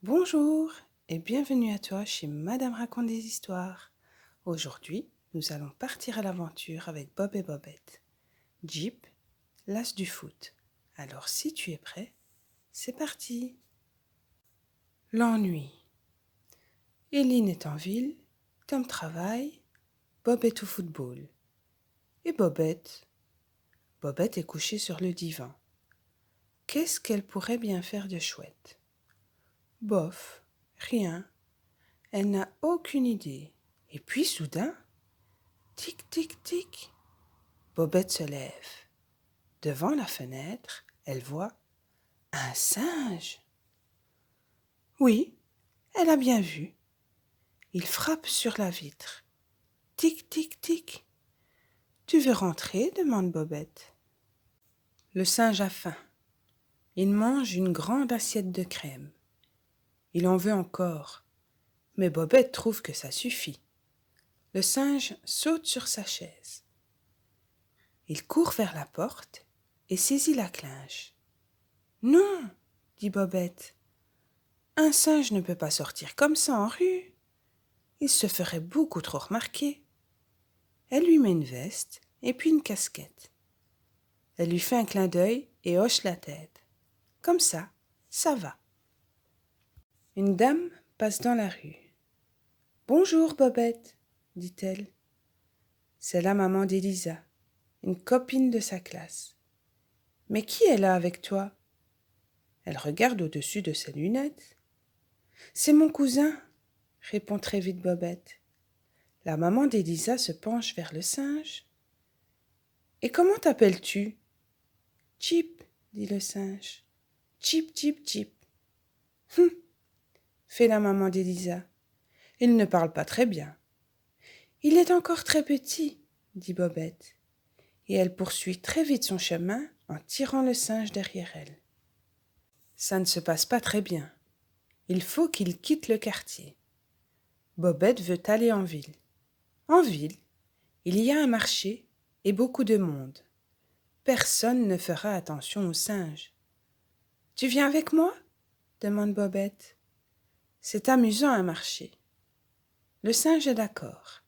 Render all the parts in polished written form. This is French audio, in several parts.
Bonjour et bienvenue à toi chez Madame raconte des histoires. Aujourd'hui, nous allons partir à l'aventure avec Bob et Bobette. Jip, l'as du foot. Alors si tu es prêt, c'est parti. L'ennui. Éline est en ville, Tom travaille, Bob est au football. Et Bobette? Bobette est couchée sur le divan. Qu'est-ce qu'elle pourrait bien faire de chouette? Bof, rien. Elle n'a aucune idée. Et puis soudain, tic, tic, tic, Bobette se lève. Devant la fenêtre, elle voit un singe. Oui, elle a bien vu. Il frappe sur la vitre. Tic, tic, tic. Tu veux rentrer? Demande Bobette. Le singe a faim. Il mange une grande assiette de crème. Il en veut encore, mais Bobette trouve que ça suffit. Le singe saute sur sa chaise. Il court vers la porte et saisit la clinche. Non, dit Bobette. Un singe ne peut pas sortir comme ça en rue. Il se ferait beaucoup trop remarquer. Elle lui met une veste et puis une casquette. Elle lui fait un clin d'œil et hoche la tête. Comme ça va. Une dame passe dans la rue. Bonjour, Bobette, dit-elle. C'est la maman d'Elisa, une copine de sa classe. Mais qui est là avec toi? Elle regarde au-dessus de ses lunettes. C'est mon cousin, répond très vite Bobette. La maman d'Elisa se penche vers le singe. Et comment t'appelles-tu? Chip, dit le singe. Chip, chip, chip. Fait la maman d'Elisa. Il ne parle pas très bien. Il est encore très petit, dit Bobette. Et elle poursuit très vite son chemin en tirant le singe derrière elle. Ça ne se passe pas très bien. Il faut qu'il quitte le quartier. Bobette veut aller en ville. En ville, il y a un marché et beaucoup de monde. Personne ne fera attention au singe. Tu viens avec moi? Demande Bobette. C'est amusant un marché. Le singe est d'accord.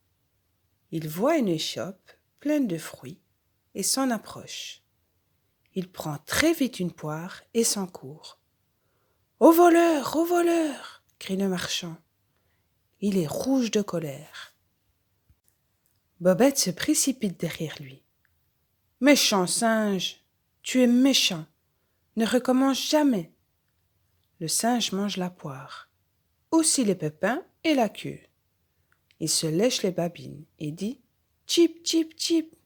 Il voit une échoppe pleine de fruits et s'en approche. Il prend très vite une poire et s'en court. Au voleur, au voleur! Crie le marchand. Il est rouge de colère. Bobette se précipite derrière lui. Méchant singe, tu es méchant. Ne recommence jamais. Le singe mange la poire, aussi les pépins et la queue. Il se lèche les babines et dit « Chip, chip, chip ».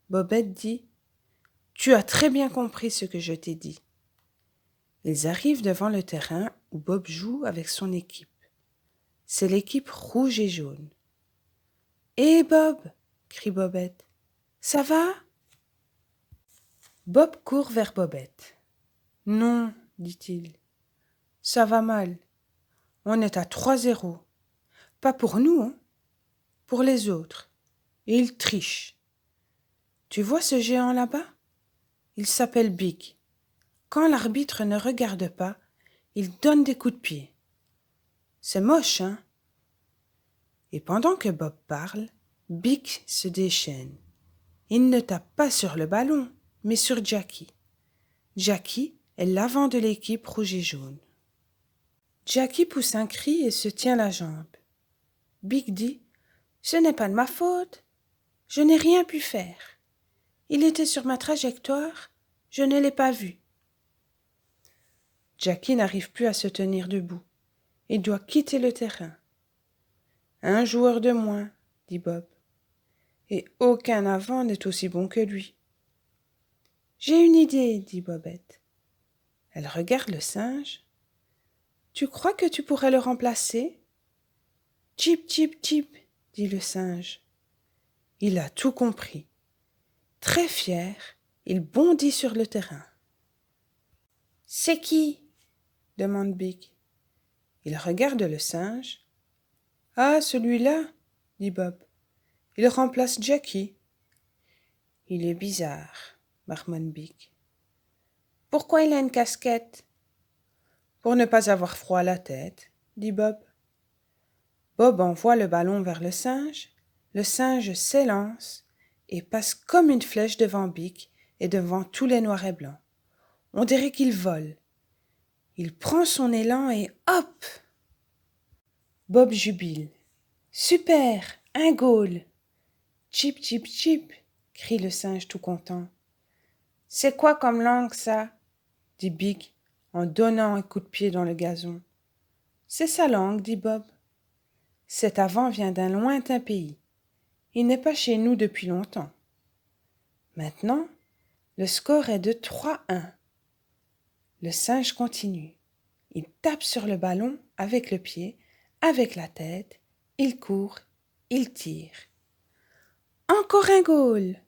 Bobette dit « Tu as très bien compris ce que je t'ai dit ». Ils arrivent devant le terrain où Bob joue avec son équipe. C'est l'équipe rouge et jaune. « Hé Bob !» crie Bobette. « Ça va ?» Bob court vers Bobette. « Non, dit-il. Ça va mal. On est à 3-0. Pas pour nous, hein, pour les autres. Et ils trichent. Tu vois ce géant là-bas? Il s'appelle Big. Quand l'arbitre ne regarde pas, il donne des coups de pied. C'est moche, hein? Et pendant que Bob parle, Big se déchaîne. Il ne tape pas sur le ballon, mais sur Jackie. Jackie est l'avant de l'équipe rouge et jaune. Jackie pousse un cri et se tient la jambe. Big dit « Ce n'est pas de ma faute. Je n'ai rien pu faire. Il était sur ma trajectoire, je ne l'ai pas vu. » Jackie n'arrive plus à se tenir debout. Il doit quitter le terrain. « Un joueur de moins, » dit Bob. « Et aucun avant n'est aussi bon que lui. »« J'ai une idée, » dit Bobette. Elle regarde le singe. « Tu crois que tu pourrais le remplacer? »« Chip, chip, chip, » dit le singe. Il a tout compris. Très fier, il bondit sur le terrain. « C'est qui ?» demande Big. Il regarde le singe. « Ah, celui-là, » dit Bob. « Il remplace Jackie. »« Il est bizarre, » marmonne Big. « Pourquoi il a une casquette ?»« pour ne pas avoir froid à la tête, dit Bob. Bob envoie le ballon vers le singe s'élance et passe comme une flèche devant Bic et devant tous les noirs et blancs. On dirait qu'il vole. Il prend son élan et hop! Bob jubile. Super! Un goal! Chip, chip, chip! Crie le singe tout content. C'est quoi comme langue, ça? Dit Bic en donnant un coup de pied dans le gazon. C'est sa langue, dit Bob. Cet avant vient d'un lointain pays. Il n'est pas chez nous depuis longtemps. Maintenant, le score est de 3-1. Le singe continue. Il tape sur le ballon avec le pied, avec la tête, il court, il tire. Encore un goal!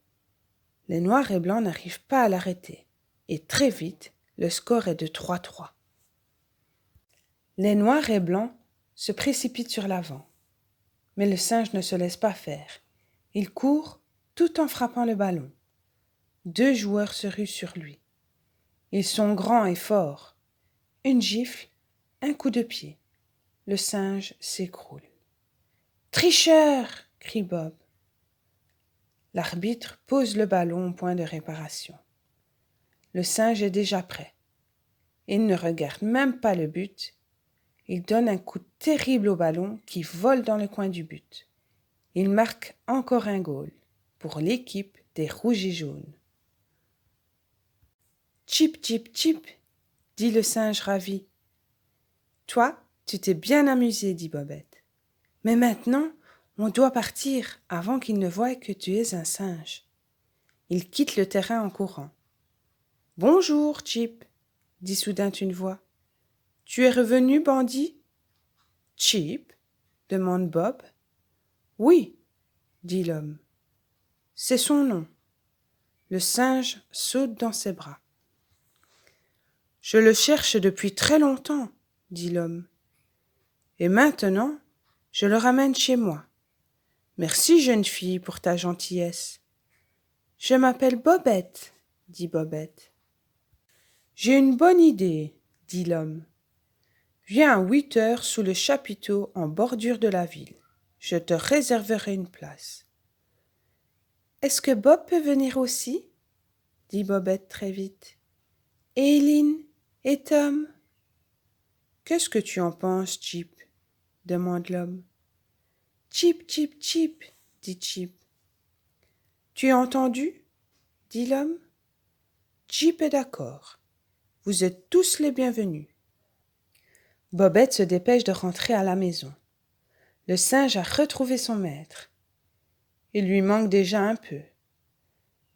Les noirs et blancs n'arrivent pas à l'arrêter. Et très vite, le score est de 3-3. Les noirs et blancs se précipitent sur l'avant. Mais le singe ne se laisse pas faire. Il court tout en frappant le ballon. 2 joueurs se ruent sur lui. Ils sont grands et forts. Une gifle, un coup de pied. Le singe s'écroule. « Tricheur !» crie Bob. L'arbitre pose le ballon au point de réparation. Le singe est déjà prêt. Il ne regarde même pas le but. Il donne un coup terrible au ballon qui vole dans le coin du but. Il marque encore un goal pour l'équipe des rouges et jaunes. « Chip, chip, chip !» dit le singe ravi. « Toi, tu t'es bien amusé, dit Bobette. Mais maintenant, on doit partir avant qu'il ne voie que tu es un singe. » Il quitte le terrain en courant. « Bonjour, Chip, dit soudain une voix. Tu es revenu, bandit? Chip? Demande Bob. Oui, dit l'homme. C'est son nom. Le singe saute dans ses bras. Je le cherche depuis très longtemps, dit l'homme. Et maintenant, je le ramène chez moi. Merci, jeune fille, pour ta gentillesse. Je m'appelle Bobette, dit Bobette. J'ai une bonne idée, dit l'homme. Viens à 8 heures sous le chapiteau en bordure de la ville. Je te réserverai une place. Est-ce que Bob peut venir aussi? Dit Bobette très vite. Et Eileen et Tom? Qu'est-ce que tu en penses, Chip? Demande l'homme. Chip, chip, chip, dit Chip. Tu as entendu? Dit l'homme. Chip est d'accord. Vous êtes tous les bienvenus. Bobette se dépêche de rentrer à la maison. Le singe a retrouvé son maître. Il lui manque déjà un peu.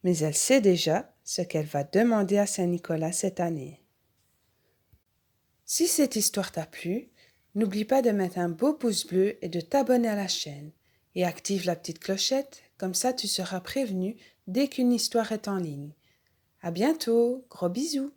Mais elle sait déjà ce qu'elle va demander à Saint-Nicolas cette année. Si cette histoire t'a plu, n'oublie pas de mettre un beau pouce bleu et de t'abonner à la chaîne. Et active la petite clochette, comme ça tu seras prévenu dès qu'une histoire est en ligne. À bientôt, gros bisous.